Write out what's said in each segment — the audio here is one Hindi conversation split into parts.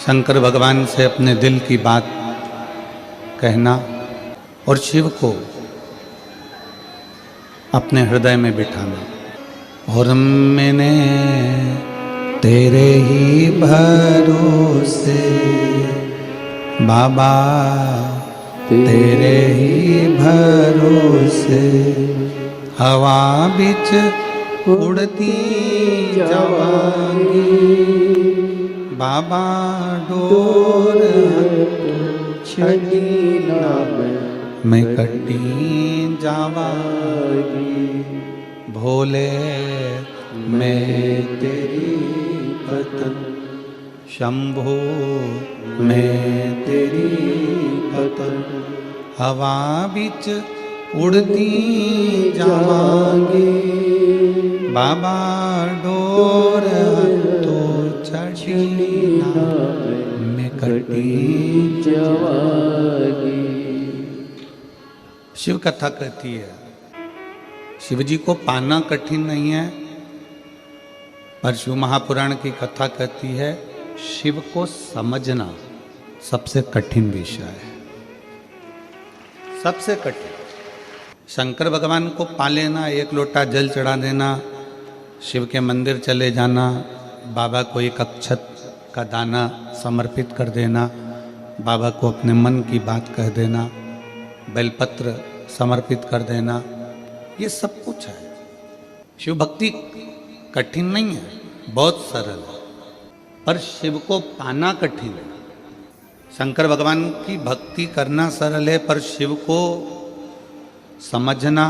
शंकर भगवान से अपने दिल की बात कहना और शिव को अपने हृदय में बिठाना। और मैंने तेरे ही भरोसे बाबा, तेरे ही भरोसे हवा बिच उड़ती जावांगी बाबा, डोर छड़ी ना मैं कटी जावांगी भोले, मैं तेरी पतन शंभो, मैं तेरी पतन हवा बिच उड़ती जावांगी बाबा, डोर तो छड़ी ना मैं कटी जावांगी। शिव कथा कहती है शिव जी को पाना कठिन नहीं है, पर शिव महापुराण की कथा कहती है शिव को समझना सबसे कठिन विषय है, सबसे कठिन। शंकर भगवान को पा लेना, एक लोटा जल चढ़ा देना, शिव के मंदिर चले जाना, बाबा को एक अक्षत का दाना समर्पित कर देना, बाबा को अपने मन की बात कह देना, बेलपत्र समर्पित कर देना, ये सब कुछ है। शिव भक्ति कठिन नहीं है, बहुत सरल है, पर शिव को पाना कठिन है। शंकर भगवान की भक्ति करना सरल है, पर शिव को समझना,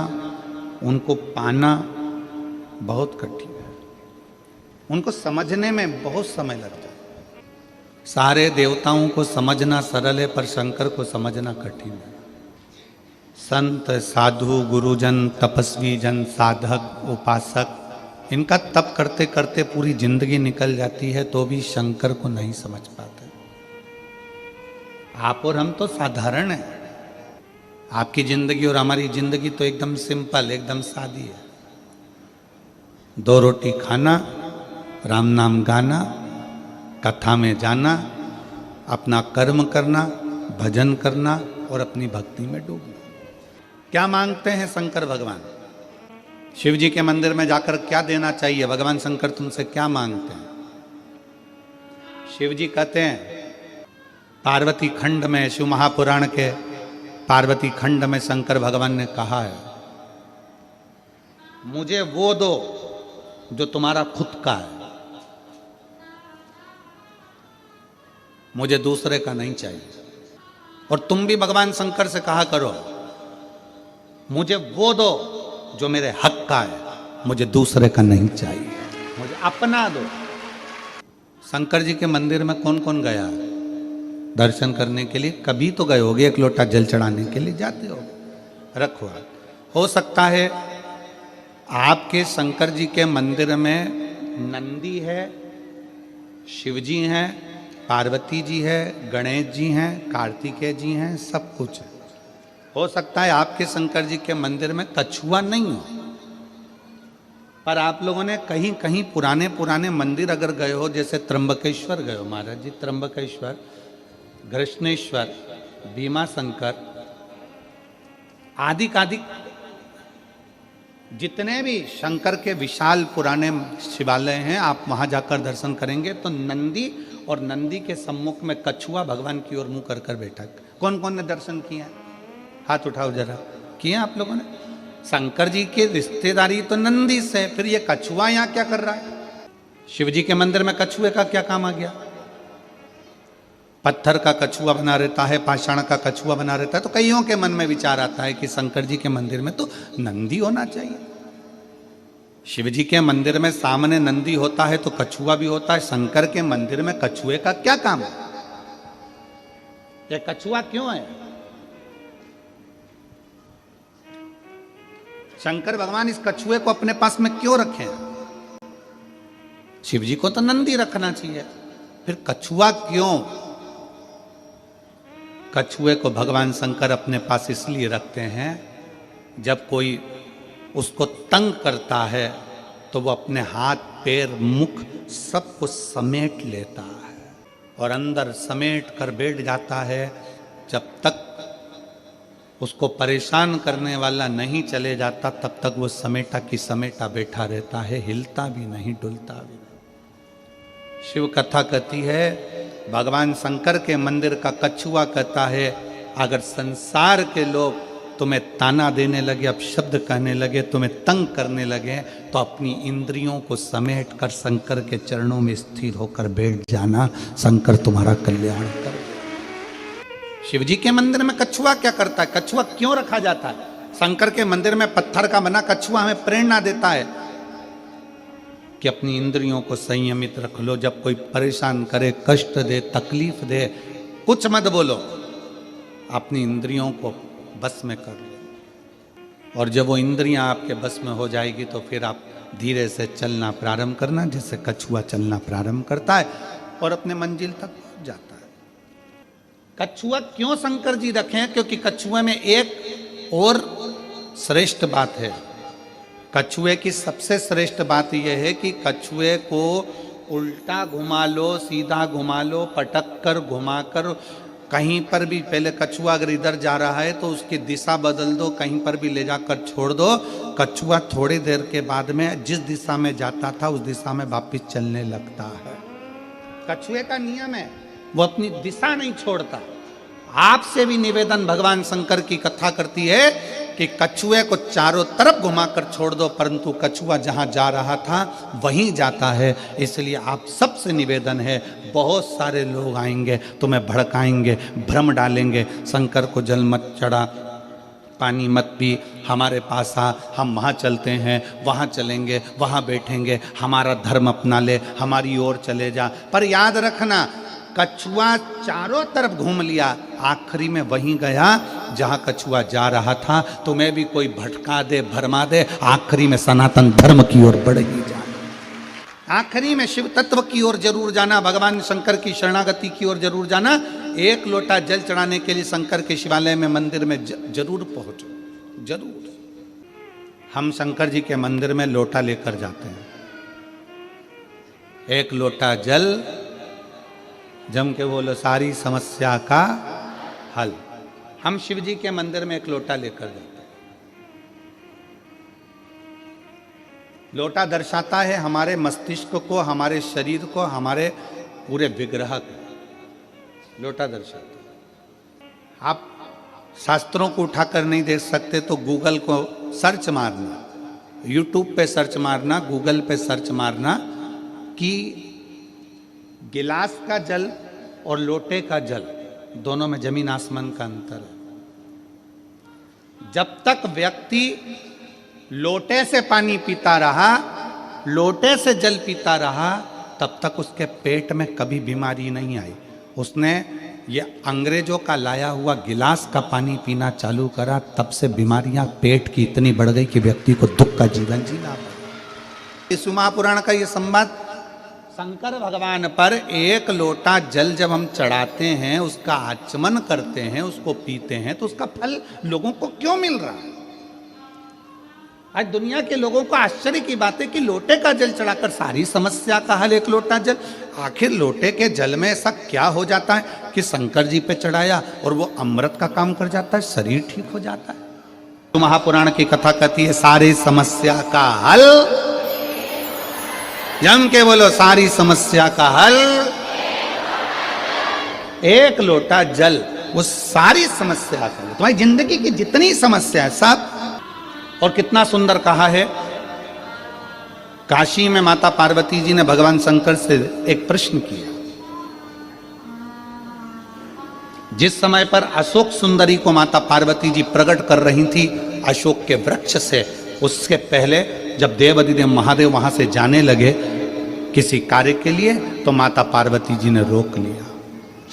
उनको पाना बहुत कठिन है। उनको समझने में बहुत समय लगता है। सारे देवताओं को समझना सरल है, पर शंकर को समझना कठिन है। संत, साधु, गुरुजन, तपस्वी जन, साधक, उपासक, इनका तप करते करते पूरी जिंदगी निकल जाती है, तो भी शंकर को नहीं समझ पाते। आप और हम तो साधारण हैं। आपकी जिंदगी और हमारी जिंदगी तो एकदम सिंपल, एकदम सादी है। 2 रोटी खाना, राम नाम गाना, कथा में जाना, अपना कर्म करना, भजन करना और अपनी भक्ति में डूबना। क्या मांगते हैं शंकर भगवान? शिव जी के मंदिर में जाकर क्या देना चाहिए? भगवान शंकर तुमसे क्या मांगते हैं? शिव जी कहते हैं, पार्वती खंड में, शिव महापुराण के पार्वती खंड में शंकर भगवान ने कहा है, मुझे वो दो जो तुम्हारा खुद का है, मुझे दूसरे का नहीं चाहिए। और तुम भी भगवान शंकर से कहा करो, मुझे वो दो जो मेरे हक का है, मुझे दूसरे का नहीं चाहिए, मुझे अपना दो। शंकर जी के मंदिर में कौन कौन गया दर्शन करने के लिए? कभी तो गए होगे, एक लोटा जल चढ़ाने के लिए जाते हो, रखो। हो सकता है आपके शंकर जी के मंदिर में नंदी है, शिव जी हैं, पार्वती जी है, गणेश जी हैं, कार्तिकेय जी हैं, सब कुछ है। हो सकता है आपके शंकर जी के मंदिर में कछुआ नहीं हो, पर आप लोगों ने कहीं कहीं पुराने पुराने मंदिर अगर गए हो, जैसे त्र्यंबकेश्वर गए हो, महाराज जी त्र्यंबकेश्वर, कृष्णेश्वर, भीमा शंकर, आदि जितने भी शंकर के विशाल पुराने शिवालय हैं, आप वहां जाकर दर्शन करेंगे तो नंदी और नंदी के सम्मुख में कछुआ भगवान की ओर मुंह कर कर बैठा। कौन कौन ने दर्शन किया? हाथ उठाओ जरा। किए आप लोगों ने? शंकर जी की रिश्तेदारी तो नंदी से, फिर ये कछुआ यहां क्या कर रहा है? शिव जी के मंदिर में कछुए का क्या काम आ गया? पत्थर का कछुआ बना रहता है, पाषाण का कछुआ बना रहता है, तो कईयों के मन में विचार आता है कि शंकर जी के मंदिर में तो नंदी होना चाहिए। शिव जी के मंदिर में सामने नंदी होता है तो कछुआ भी होता है, शंकर के मंदिर में कछुए का क्या काम है? ये कछुआ क्यों है? शंकर भगवान इस कछुए को अपने पास में क्यों रखे? शिव जी को तो नंदी रखना चाहिए, फिर कछुआ क्यों? कछुए को भगवान शंकर अपने पास इसलिए रखते हैं, जब कोई उसको तंग करता है तो वो अपने हाथ पैर मुख सब कुछ समेट लेता है। और अंदर समेट कर बैठ जाता है। जब तक उसको परेशान करने वाला नहीं चले जाता तब तक वो समेटा की समेटा बैठा रहता है, हिलता भी नहीं, डुलता भी नहीं। शिव कथा कहती है, भगवान शंकर के मंदिर का कछुआ कहता है, अगर संसार के लोग तुम्हें ताना देने लगे, अपशब्द कहने लगे, तुम्हें तंग करने लगे, तो अपनी इंद्रियों को समेट कर शंकर के चरणों में स्थिर होकर बैठ जाना, शंकर तुम्हारा कल्याण कर। शिव जी के मंदिर में कछुआ क्या करता है? कछुआ क्यों रखा जाता है? शंकर के मंदिर में पत्थर का बना कछुआ हमें प्रेरणा देता है कि अपनी इंद्रियों को संयमित रख लो। जब कोई परेशान करे, कष्ट दे, तकलीफ दे, कुछ मत बोलो, अपनी इंद्रियों को बस में कर लो। और जब वो इंद्रियां आपके बस में हो जाएगी तो फिर आप धीरे से चलना प्रारंभ करना, जैसे कछुआ चलना प्रारंभ करता है और अपने मंजिल तक पहुंच जाता है। कछुआ क्यों शंकर जी रखे हैं? क्योंकि कछुए में एक और श्रेष्ठ बात है। कछुए की सबसे श्रेष्ठ बात यह है कि कछुए को उल्टा घुमा लो, सीधा घुमा लो, पटक कर, घुमा कर, कहीं पर भी, पहले कछुआ अगर इधर जा रहा है तो उसकी दिशा बदल दो, कहीं पर भी ले जाकर छोड़ दो, कछुआ थोड़ी देर के बाद में जिस दिशा में जाता था उस दिशा में वापिस चलने लगता है। कछुए का नियम है, वो अपनी दिशा नहीं छोड़ता। आपसे भी निवेदन भगवान शंकर की कथा करती है कि कछुए को चारों तरफ घुमाकर छोड़ दो, परंतु कछुआ जहां जा रहा था वहीं जाता है। इसलिए आप सबसे निवेदन है, बहुत सारे लोग आएंगे, तुम्हें भड़काएंगे, भ्रम डालेंगे, शंकर को जल मत चढ़ा, पानी मत पी, हमारे पास आ, हम वहाँ चलते हैं, वहाँ चलेंगे, वहाँ बैठेंगे, हमारा धर्म अपना ले, हमारी ओर चले जा। पर याद रखना, कछुआ चारों तरफ घूम लिया, आखिरी में वहीं गया जहां कछुआ जा रहा था। तुम्हें भी कोई भटका दे, भरमा दे, आखिरी में सनातन धर्म की ओर बढ़ ही जाना। आखिरी में शिव तत्व की ओर जरूर जाना, भगवान शंकर की शरणागति की ओर जरूर जाना। एक लोटा जल चढ़ाने के लिए शंकर के शिवालय में, मंदिर में जरूर पहुंचो, जरूर। हम शंकर जी के मंदिर में लोटा लेकर जाते हैं, एक लोटा जल, जम के बोलो सारी समस्या का हल। हम शिव जी के मंदिर में एक लोटा लेकर जाते हैं। लोटा दर्शाता है हमारे मस्तिष्क को, हमारे शरीर को, हमारे पूरे विग्रह को। लोटा दर्शाता है। आप शास्त्रों को उठाकर नहीं देख सकते तो गूगल को सर्च मारना, यूट्यूब पे सर्च मारना, गूगल पे सर्च मारना कि गिलास का जल और लोटे का जल, दोनों में जमीन आसमान का अंतर है। जब तक व्यक्ति लोटे से पानी पीता रहा, लोटे से जल पीता रहा, तब तक उसके पेट में कभी बीमारी नहीं आई। उसने ये अंग्रेजों का लाया हुआ गिलास का पानी पीना चालू करा, तब से बीमारियां पेट की इतनी बढ़ गई कि व्यक्ति को दुख का जीवन जीना पड़ा। इस महापुराण का ये संवाद, शंकर भगवान पर एक लोटा जल जब हम चढ़ाते हैं, उसका आचमन करते हैं, उसको पीते हैं, तो उसका फल लोगों को क्यों मिल रहा है? आज दुनिया के लोगों को आश्चर्य की बात है कि लोटे का जल चढ़ाकर सारी समस्या का हल, एक लोटा जल। आखिर लोटे के जल में ऐसा क्या हो जाता है कि शंकर जी पे चढ़ाया और वो अमृत का काम कर जाता है, शरीर ठीक हो जाता है? तो महापुराण की कथा कहती है सारी समस्या का हल, जम के बोलो सारी समस्या का हल, एक लोटा जल, वो सारी समस्या का हल। तुम्हारी जिंदगी की जितनी समस्या है सब। और कितना सुंदर कहा है, काशी में माता पार्वती जी ने भगवान शंकर से एक प्रश्न किया। जिस समय पर अशोक सुंदरी को माता पार्वती जी प्रकट कर रही थी अशोक के वृक्ष से, उसके पहले जब देवाधिदेव महादेव वहां से जाने लगे किसी कार्य के लिए, तो माता पार्वती जी ने रोक लिया।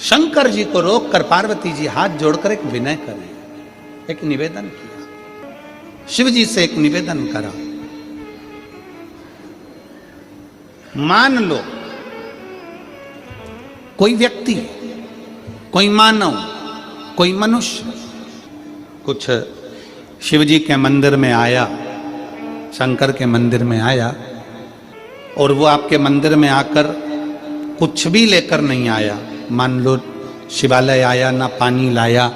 शंकर जी को रोककर पार्वती जी हाथ जोड़कर एक विनय करें, एक निवेदन किया, शिव जी से एक निवेदन करा। मान लो कोई व्यक्ति, कोई मानव, कोई मनुष्य कुछ शिव जी के मंदिर में आया, शंकर के मंदिर में आया, और वो आपके मंदिर में आकर कुछ भी लेकर नहीं आया, मान लो शिवालय आया, ना पानी लाया,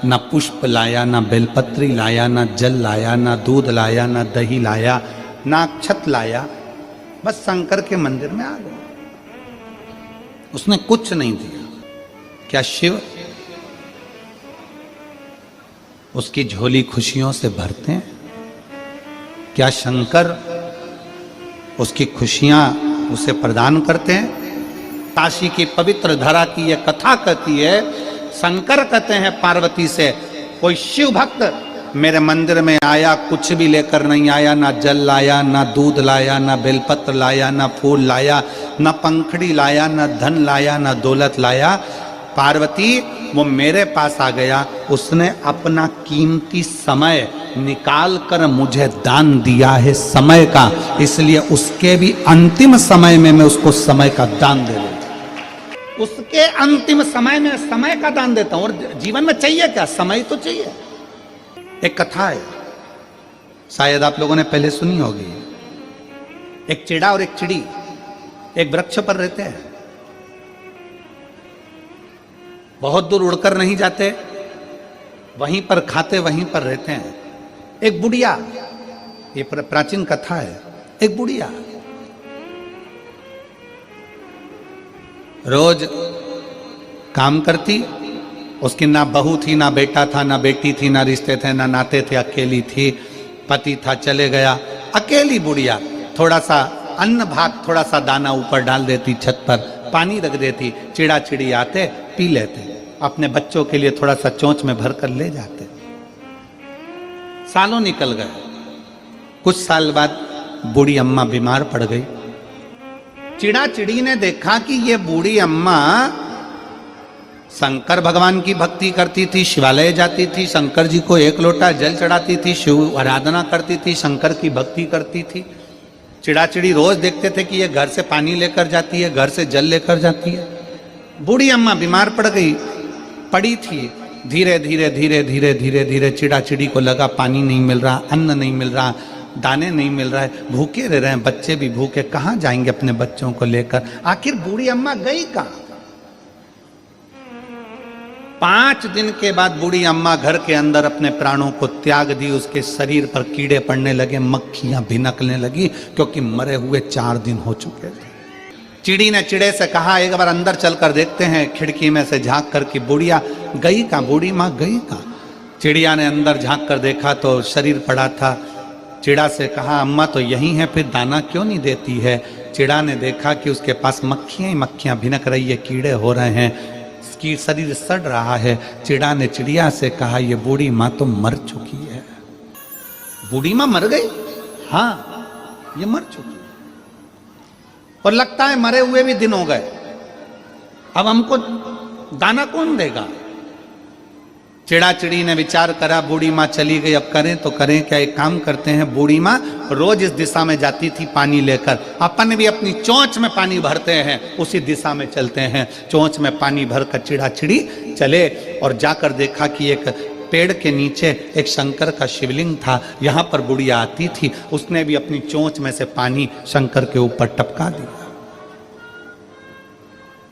ना पुष्प लाया, ना बेलपत्री लाया, ना जल लाया, ना दूध लाया, ना दही लाया, ना अक्षत लाया, बस शंकर के मंदिर में आ गया। उसने कुछ नहीं दिया। क्या शिव उसकी झोली खुशियों से भरते हैं? क्या शंकर उसकी खुशियां उसे प्रदान करते हैं? काशी की पवित्र धरा की यह कथा कहती है, शंकर कहते हैं पार्वती से, कोई शिव भक्त मेरे मंदिर में आया, कुछ भी लेकर नहीं आया, ना जल लाया, ना दूध लाया, ना बेलपत्र लाया, ना फूल लाया, ना पंखड़ी लाया, ना धन लाया, ना दौलत लाया। पार्वती वो मेरे पास आ गया, उसने अपना कीमती समय निकाल कर मुझे दान दिया है समय का, इसलिए उसके भी अंतिम समय में मैं उसको समय का दान दे देता हूं। उसके अंतिम समय में समय का दान देता हूं। और जीवन में चाहिए क्या? समय तो चाहिए। एक कथा है, शायद आप लोगों ने पहले सुनी होगी। एक चिड़ा और एक चिड़ी एक वृक्ष पर रहते हैं, बहुत दूर उड़कर नहीं जाते, वहीं पर खाते वहीं पर रहते हैं। एक बुढ़िया, ये प्राचीन कथा है, एक बुढ़िया रोज काम करती, उसकी ना बहू थी, ना बेटा था, ना बेटी थी, ना रिश्ते थे, ना नाते थे, अकेली थी, पति था चले गया, अकेली बुढ़िया। थोड़ा सा अन्न भाग, थोड़ा सा दाना ऊपर डाल देती, छत पर पानी रख देती, चिड़ा चिड़ी आते पी लेते, अपने बच्चों के लिए थोड़ा सा चोंच में भर कर ले जाते। सालों निकल गए। कुछ साल बाद बूढ़ी अम्मा बीमार पड़ गई। चिड़ा चिड़ी ने देखा कि ये बूढ़ी अम्मा शंकर भगवान की भक्ति करती थी, शिवालय जाती थी, शंकर जी को एक लोटा जल चढ़ाती थी, शिव आराधना करती थी, शंकर की भक्ति करती थी। चिड़ा चिड़ी रोज देखते थे कि ये घर से पानी लेकर जाती है, घर से जल लेकर जाती है। बूढ़ी अम्मा बीमार पड़ गई, पड़ी थी। धीरे धीरे धीरे धीरे धीरे धीरे चिड़ा चिड़ी को लगा पानी नहीं मिल रहा, अन्न नहीं मिल रहा, दाने नहीं मिल रहा है, भूखे रह रहे हैं, बच्चे भी भूखे, कहाँ जाएंगे अपने बच्चों को लेकर? आखिर बूढ़ी अम्मा गई कहाँ? 5 दिन के बाद बूढ़ी अम्मा घर के अंदर अपने प्राणों को त्याग दी। उसके शरीर पर कीड़े पड़ने लगे, मक्खियां भिनकने लगी, क्योंकि मरे हुए 4 दिन हो चुके थे। चिड़ी ने चिड़े से कहा, एक बार अंदर चलकर देखते हैं। खिड़की में से झांक कर कि बुढ़िया गई कहाँ, बूढ़ी माँ गई कहाँ? चिड़िया ने अंदर झांक कर देखा तो शरीर पड़ा था। चिड़ा से कहा, अम्मा तो यही है, फिर दाना क्यों नहीं देती है? चिड़ा ने देखा कि उसके पास मक्खियां ही मक्खियां भिनक रही है, कीड़े हो रहे हैं, उसकी शरीर सड़ रहा है। चिड़ा ने चिड़िया से कहा, ये बूढ़ी माँ तो मर चुकी है। बूढ़ी माँ मर गई? हाँ, ये मर चुकी है, और लगता है मरे हुए भी दिन हो गए। अब हमको दाना कौन देगा? चिड़ा चिड़ी ने विचार करा, बूढ़ी माँ चली गई, अब करें तो करें क्या? एक काम करते हैं, बूढ़ी माँ रोज इस दिशा में जाती थी पानी लेकर, अपन भी अपनी चोंच में पानी भरते हैं, उसी दिशा में चलते हैं। चोंच में पानी भरकर चिड़ा चिड़ी चले और जाकर देखा कि एक पेड़ के नीचे एक शंकर का शिवलिंग था। यहाँ पर बुढ़िया आती थी, उसने भी अपनी चोंच में से पानी शंकर के ऊपर टपका दिया।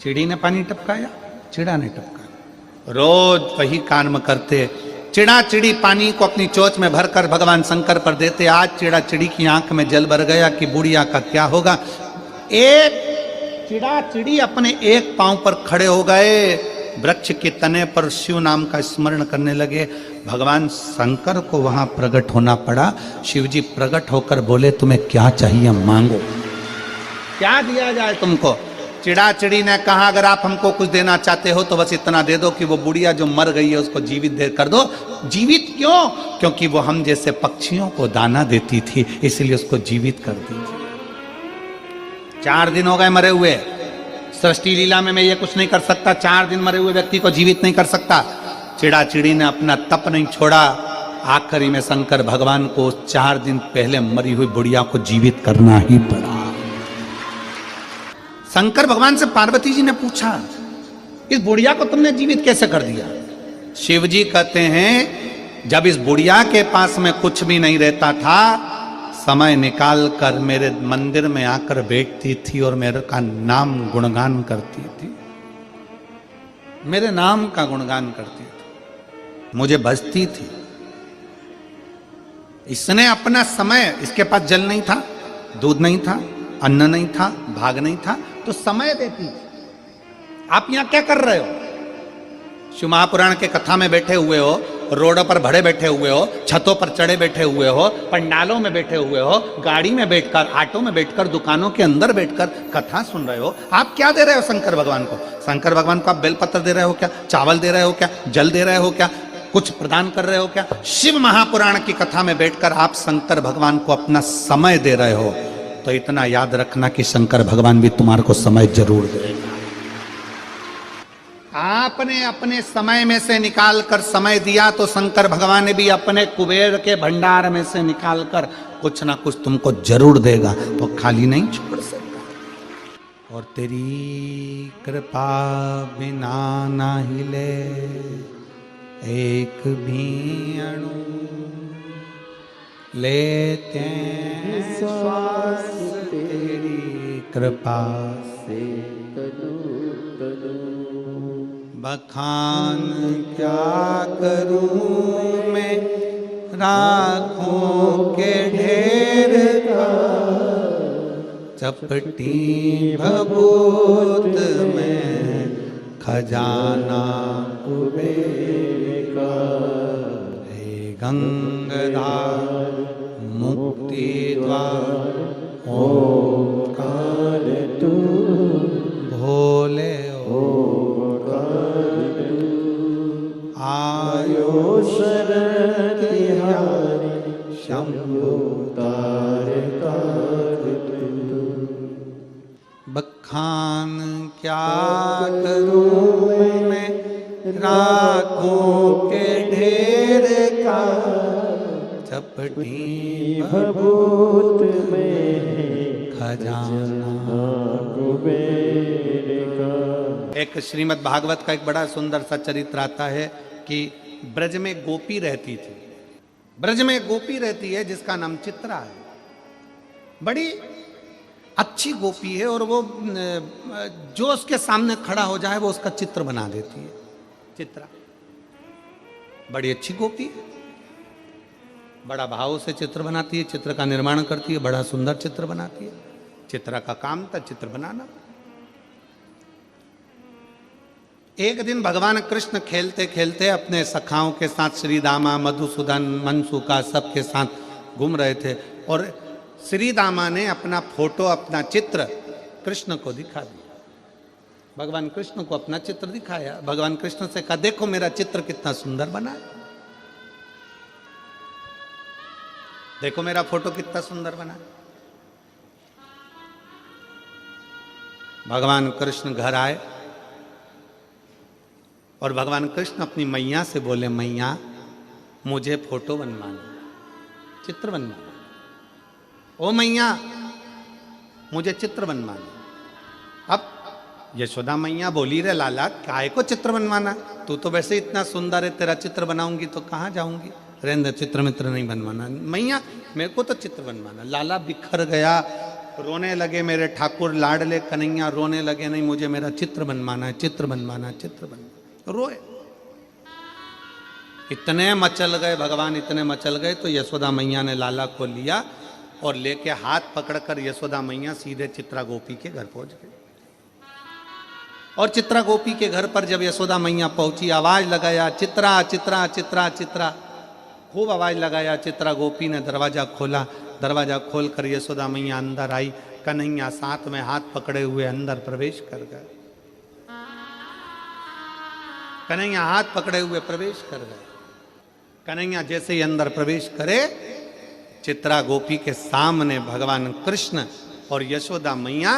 चिड़ी ने पानी टपकाया, चिड़ा ने टपकाया। रोज वही काम करते। चिड़ा चिड़ी पानी को अपनी चोंच में भरकर भगवान शंकर पर देते। आज चिड़ा चिड़ी की आंख में जल भर गया कि बुढ़िया का क्या होगा। एक चिड़ा चिड़ी अपने एक पांव पर खड़े हो गए, वृक्ष के तने पर शिव नाम का स्मरण करने लगे। भगवान शंकर को वहां प्रकट होना पड़ा। शिव जी प्रकट होकर बोले, तुम्हें क्या चाहिए मांगो, क्या दिया जाए तुमको? चिड़ा चिड़ी ने कहा, अगर आप हमको कुछ देना चाहते हो तो बस इतना दे दो कि वो बुढ़िया जो मर गई है उसको जीवित दे कर दो। जीवित क्यों? क्योंकि वो हम जैसे पक्षियों को दाना देती थी, इसलिए उसको जीवित कर दीजिए। 4 दिन हो गए मरे हुए। सृष्टि लीला में मैं ये कुछ नहीं कर सकता, 4 दिन मरे हुए व्यक्ति को जीवित नहीं कर सकता। चिड़ा चिड़ी ने अपना तप नहीं छोड़ा। आखिरी में शंकर भगवान को 4 दिन पहले मरी हुई बुढ़िया को जीवित करना ही पड़ा। शंकर भगवान से पार्वती जी ने पूछा, इस बुढ़िया को तुमने जीवित कैसे कर दिया? शिव जी कहते हैं, जब इस बुढ़िया के पास में कुछ भी नहीं रहता था, समय निकाल कर मेरे मंदिर में आकर बैठती थी और मेरे का नाम गुणगान करती थी। मेरे नाम का गुणगान करती थी, मुझे भजती थी। इसने अपना समय, इसके पास जल नहीं था, दूध नहीं था, अन्न नहीं था, भाग नहीं था, तो समय देती थी। आप यहां क्या कर रहे हो? शिव महापुराण के कथा में बैठे हुए हो, रोडों पर भड़े बैठे हुए हो, छतों पर चढ़े बैठे हुए हो, पंडालों में बैठे हुए हो, गाड़ी में बैठकर, ऑटो में बैठकर, दुकानों के अंदर बैठकर कथा सुन रहे हो। आप क्या दे रहे हो शंकर भगवान को? शंकर भगवान को आप बेलपत्र दे रहे हो क्या? चावल दे रहे हो क्या? जल दे रहे हो क्या? कुछ प्रदान कर रहे हो क्या? शिव महापुराण की कथा में बैठकर आप शंकर भगवान को अपना समय दे रहे हो, तो इतना याद रखना कि शंकर भगवान भी तुम्हारे को समय जरूर देगा। आपने अपने समय में से निकाल कर समय दिया, तो शंकर भगवान ने भी अपने कुबेर के भंडार में से निकाल कर कुछ ना कुछ तुमको जरूर देगा, तो खाली नहीं छोड़ सकता। और तेरी कृपा बिना ना हिले एक भी अणु, लेते श्वास तेरी कृपा से बखान क्या करूं मैं राखों के ढेर का, चपटी भभूत में खजाना कुबेर का। हे गंगाधार मुक्ति द्वार ओंकार तू, भोले आयो शरण तिहारी, शंभो तार तार तू। बखान क्या करूं मैं राखों के ढेर का, चपटी भभूत में खजाना कुबेर का। एक श्रीमद् भागवत का एक बड़ा सुंदर सा चरित्र आता है कि ब्रज में गोपी रहती थी। ब्रज में गोपी रहती है जिसका नाम चित्रा है। बड़ी अच्छी गोपी है, और वो जो उसके सामने खड़ा हो जाए वो उसका चित्र बना देती है। चित्रा बड़ी अच्छी गोपी है, बड़ा भाव से चित्र बनाती है, चित्र का निर्माण करती है, बड़ा सुंदर चित्र बनाती है। चित्रा का काम था चित्र बनाना। एक दिन भगवान कृष्ण खेलते खेलते अपने सखाओं के साथ, श्री दामा, मधुसूदन, मनसुका, सबके साथ घूम रहे थे, और श्री दामा ने अपना फोटो, अपना चित्र कृष्ण को दिखा दिया। भगवान कृष्ण को अपना चित्र दिखाया। भगवान कृष्ण से कहा, देखो मेरा चित्र कितना सुंदर बना है, देखो मेरा फोटो कितना सुंदर बना है। भगवान कृष्ण घर आए और भगवान कृष्ण अपनी मैया से बोले, मैया मुझे फोटो बनवाना, चित्र बनवाना। ओ मैया मुझे चित्र बनवाना। अब यशोदा मैया बोली, रे लाला काय को चित्र बनवाना, तू तो वैसे इतना सुंदर है, तेरा चित्र बनाऊंगी तो कहाँ जाऊंगी, रहने चित्र मित्र नहीं बनवाना। मैया मेरे को तो चित्र बनवाना। लाला बिखर गया, रोने लगे, मेरे ठाकुर लाडले कन्हैया रोने लगे, नहीं मुझे मेरा चित्र बनवाना है, चित्र बनवाना है, चित्र बनवाना। रोए, इतने मचल गए भगवान, इतने मचल गए तो यशोदा मैया ने लाला को लिया और लेके हाथ पकड़कर यशोदा मैया सीधे चित्रा गोपी के घर पहुंच गए। और चित्रा गोपी के घर पर जब यशोदा मैया पहुंची, आवाज लगाया, चित्रा चित्रा चित्रा चित्रा, खूब आवाज लगाया। चित्रा गोपी ने दरवाजा खोला, दरवाजा खोलकर यशोदा मैया अंदर आई। कन्हैया साथ में हाथ पकड़े हुए अंदर प्रवेश कर गए। कन्हैया हाथ पकड़े हुए प्रवेश कर गए। कन्हैया जैसे ही अंदर प्रवेश करे, चित्रा गोपी के सामने भगवान कृष्ण और यशोदा मैया।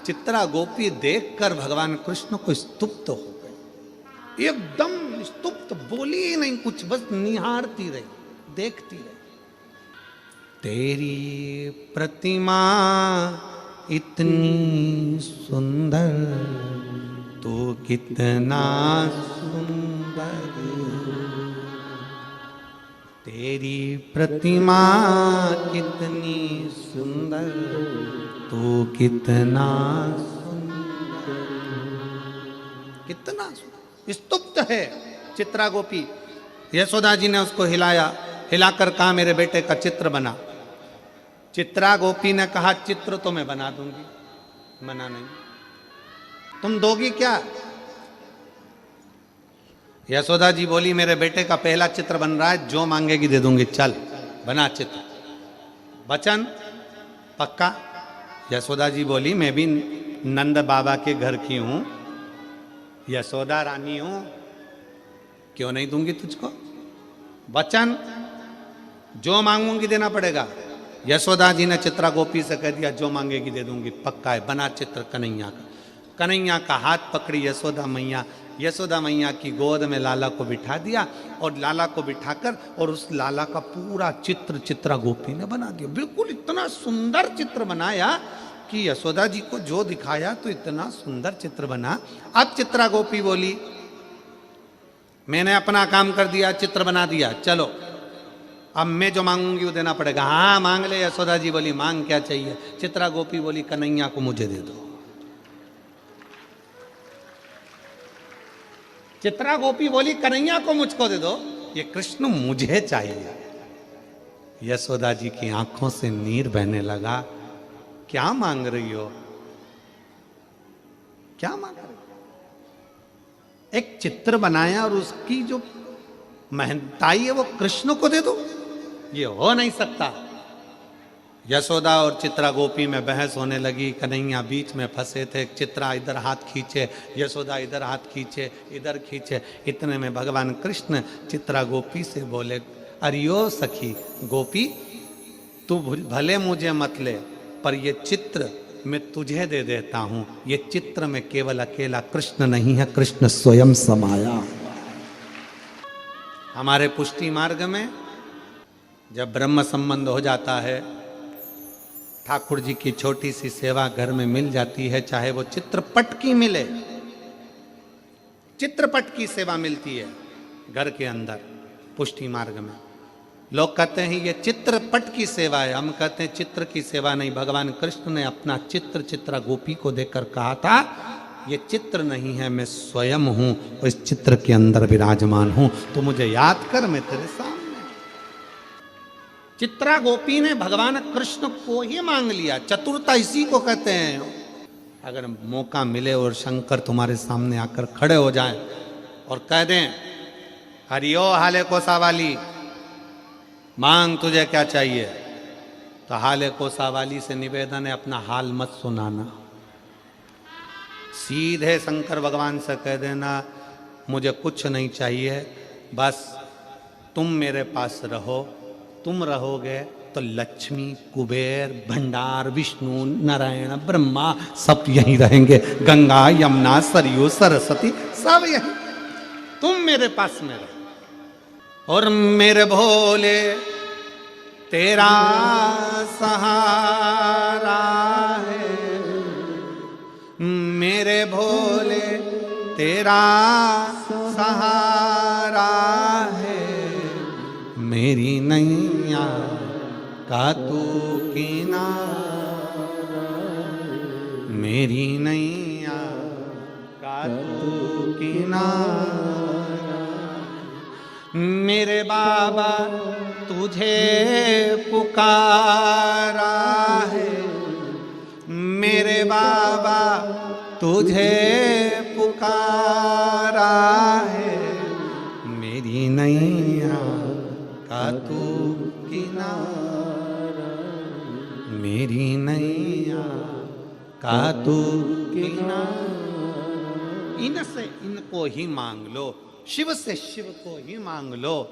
चित्रा गोपी देखकर भगवान कृष्ण को स्तुप्त हो गई, एकदम स्तुप्त, बोली ही नहीं कुछ, बस निहारती रही, देखती रही। तेरी प्रतिमा इतनी सुंदर, तू कितना सुंदर, तेरी प्रतिमा कितनी सुंदर, तू कितना सुंदर, कितना सुंदर। स्तुप्त है चित्रा गोपी। यशोदा जी ने उसको हिलाया, हिलाकर कहा मेरे बेटे का चित्र बना। चित्रा गोपी ने कहा चित्र तो मैं बना दूंगी, मना नहीं। तुम दोगी क्या? यशोदा जी बोली मेरे बेटे का पहला चित्र बन रहा है, जो मांगेगी दे दूंगी, चल बना चित्र। वचन पक्का? यशोदा जी बोली मैं भी नंद बाबा के घर की हूं, यशोदा रानी हूं, क्यों नहीं दूंगी तुझको? वचन जो मांगूंगी देना पड़ेगा। यशोदा जी ने चित्रा गोपी से कह दिया जो मांगेगी दे दूंगी, पक्का है। बना चित्र कन्हैया का। कन्हैया का हाथ पकड़ी यशोदा मैया, यशोदा मैया की गोद में लाला को बिठा दिया और लाला को बिठाकर और उस लाला का पूरा चित्र चित्रा गोपी ने बना दिया। बिल्कुल इतना सुंदर चित्र बनाया कि यशोदा जी को जो दिखाया तो इतना सुंदर चित्र बना। अब चित्रा गोपी बोली मैंने अपना काम कर दिया, चित्र बना दिया, चलो अब मैं जो मांगूंगी वो देना पड़ेगा। हाँ मांग ले। यशोदा जी बोली मांग क्या चाहिए? चित्रा गोपी बोली कन्हैया को मुझे दे दो। चित्रा गोपी बोली कन्हैया को मुझको दे दो, ये कृष्ण मुझे चाहिए। यशोदा जी की आंखों से नीर बहने लगा। क्या मांग रही हो? क्या मांग रही हो? एक चित्र बनाया और उसकी जो महंताई है वो कृष्ण को दे दो, ये हो नहीं सकता। यशोदा और चित्रा गोपी में बहस होने लगी। कन्हैया बीच में फंसे थे। चित्रा इधर हाथ खींचे, यशोदा इधर हाथ खींचे, इधर खींचे। इतने में भगवान कृष्ण चित्रा गोपी से बोले अरियो सखी गोपी, तू भले मुझे मत ले, पर ये चित्र मैं तुझे दे देता हूं। ये चित्र में केवल अकेला कृष्ण नहीं है, कृष्ण स्वयं समाया। हमारे पुष्टि मार्ग में जब ब्रह्म संबंध हो जाता है, ठाकुर जी की छोटी सी सेवा घर में मिल जाती है, चाहे वो चित्रपट की मिले, चित्रपट की सेवा मिलती है घर के अंदर पुष्टि मार्ग में। लोग कहते हैं ये चित्रपट की सेवा है, हम कहते हैं चित्र की सेवा नहीं। भगवान कृष्ण ने अपना चित्र चित्रा गोपी को देखकर कहा था ये चित्र नहीं है, मैं स्वयं हूं और इस चित्र के अंदर विराजमान हूं, तो मुझे याद कर, मैं तेरे सामने। चित्रा गोपी ने भगवान कृष्ण को ही मांग लिया। चतुरता इसी को कहते हैं। अगर मौका मिले और शंकर तुम्हारे सामने आकर खड़े हो जाएं और कह दें हरियो हाले कोसावाली, मांग तुझे क्या चाहिए, तो हाले कोसावाली से निवेदन है अपना हाल मत सुनाना। सीधे शंकर भगवान से कह देना मुझे कुछ नहीं चाहिए, बस तुम मेरे पास रहो। तुम रहोगे तो लक्ष्मी, कुबेर, भंडार, विष्णु, नारायण, ब्रह्मा सब यहीं रहेंगे। गंगा, यमुना, सरयू, सरस्वती सब यहीं। तुम मेरे पास में रहो। और मेरे भोले तेरा सहारा है, मेरे भोले तेरा सहारा है, मेरी नैया का तू किनारा, मेरी नैया का तू किनारा। मेरे बाबा तुझे पुकारा है, मेरे बाबा तुझे पुकारा है, मेरी नैया का तू किनारा, मेरी नैया का तू किनारा। इनसे इनको ही मांग लो, शिव से शिव को ही मांग लो।